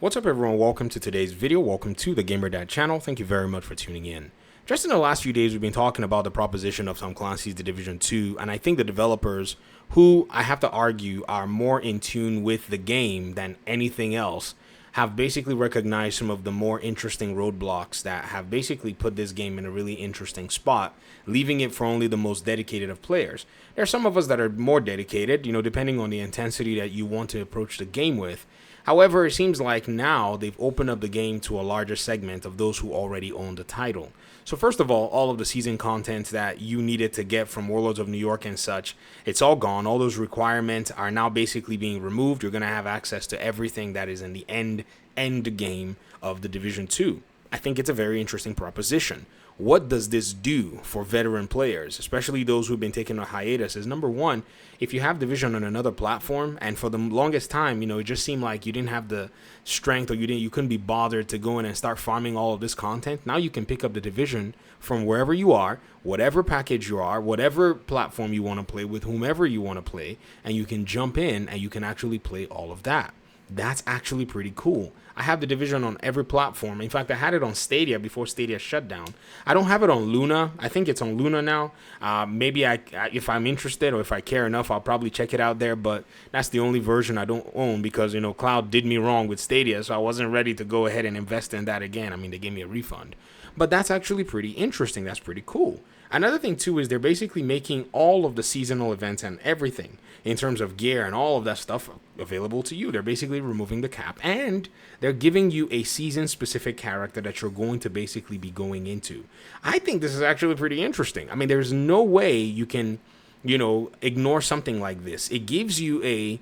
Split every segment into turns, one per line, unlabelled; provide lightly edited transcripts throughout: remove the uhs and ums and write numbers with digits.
What's up everyone, welcome to today's video, welcome to the GamerDad channel, thank you very much for tuning in. Just in the last few days we've been talking about the proposition of Tom Clancy's The Division 2, and I think the developers, who I have to argue are more in tune with the game than anything else, have basically recognized some of the more interesting roadblocks that have basically put this game in a really interesting spot, leaving it for only the most dedicated of players. There are some of us that are more dedicated, depending on the intensity that you want to approach the game with. However, it seems like now they've opened up the game to a larger segment of those who already own the title. So first of all of the season content that you needed to get from Warlords of New York and such, it's all gone. All those requirements are now basically being removed. You're going to have access to everything that is in the end game of The Division 2. I think it's a very interesting proposition. What does this do for veteran players, especially those who've been taking a hiatus? Is number one, if you have Division on another platform, and for the longest time, it just seemed like you didn't have the strength, or you couldn't be bothered to go in and start farming all of this content. Now you can pick up the Division from wherever you are, whatever package you are, whatever platform you want to play with, whomever you want to play, and you can jump in and you can actually play all of that. That's actually pretty cool. I have the Division on every platform. In fact, I had it on Stadia before Stadia shut down. I don't have it on Luna. I think it's on Luna now. Maybe if I'm interested or if I care enough, I'll probably check it out there. But that's the only version I don't own because, Cloud did me wrong with Stadia. So I wasn't ready to go ahead and invest in that again. I mean, they gave me a refund. But that's actually pretty interesting. That's pretty cool. Another thing, too, is they're basically making all of the seasonal events and everything in terms of gear and all of that stuff available to you. They're basically removing the cap, and they're giving you a season-specific character that you're going to basically be going into. I think this is actually pretty interesting. I mean, there's no way you can, ignore something like this. It gives you a,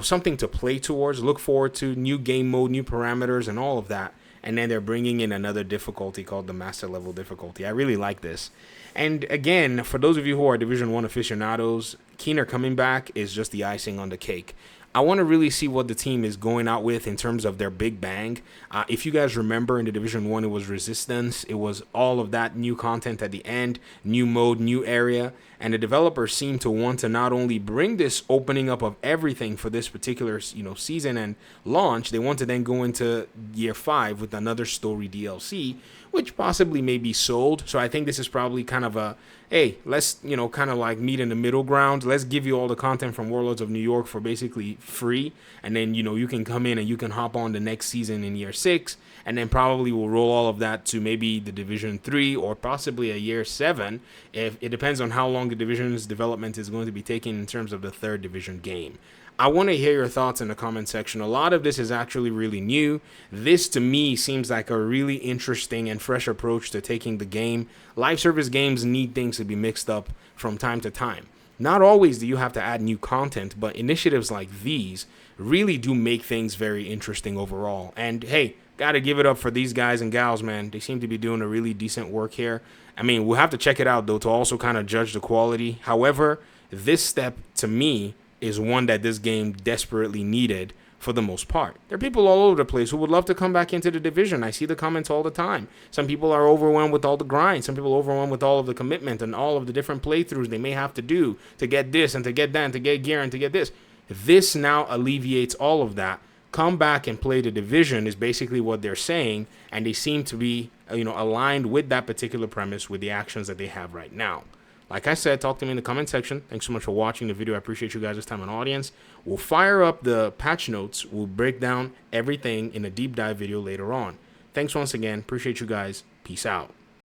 something to play towards, look forward to, new game mode, new parameters, and all of that. And then they're bringing in another difficulty called the master level difficulty. I really like this. And again, for those of you who are Division 1 aficionados, Keener coming back is just the icing on the cake. I want to really see what the team is going out with in terms of their big bang. If you guys remember, in the Division 1, it was Resistance. It was all of that new content at the end, new mode, new area. And the developers seem to want to not only bring this opening up of everything for this particular, season and launch, they want to then go into year 5 with another story DLC, which possibly may be sold. So I think this is probably kind of a, hey, let's, kind of like meet in the middle ground. Let's give you all the content from Warlords of New York for basically free. And then, you can come in and you can hop on the next season in year 6. And then probably we'll roll all of that to maybe the Division 3 or possibly a year 7. If it depends on how long the Division's development is going to be taking in terms of the 3rd Division game. I want to hear your thoughts in the comment section. A lot of this is actually really new. This, to me, seems like a really interesting and fresh approach to taking the game. Live service games need things to be mixed up from time to time. Not always do you have to add new content, but initiatives like these really do make things very interesting overall. And hey, gotta give it up for these guys and gals, man. They seem to be doing a really decent work here. I mean, we'll have to check it out, though, to also kind of judge the quality. However, this step, to me, is one that this game desperately needed for the most part. There are people all over the place who would love to come back into the Division. I see the comments all the time. Some people are overwhelmed with all the grind. Some people are overwhelmed with all of the commitment and all of the different playthroughs they may have to do to get this and to get that and to get gear and to get this. This now alleviates all of that. Come back and play the Division is basically what they're saying, and they seem to be, aligned with that particular premise with the actions that they have right now. Like I said, talk to me in the comment section. Thanks so much for watching the video. I appreciate you guys' time and audience. We'll fire up the patch notes. We'll break down everything in a deep dive video later on. Thanks once again. Appreciate you guys. Peace out.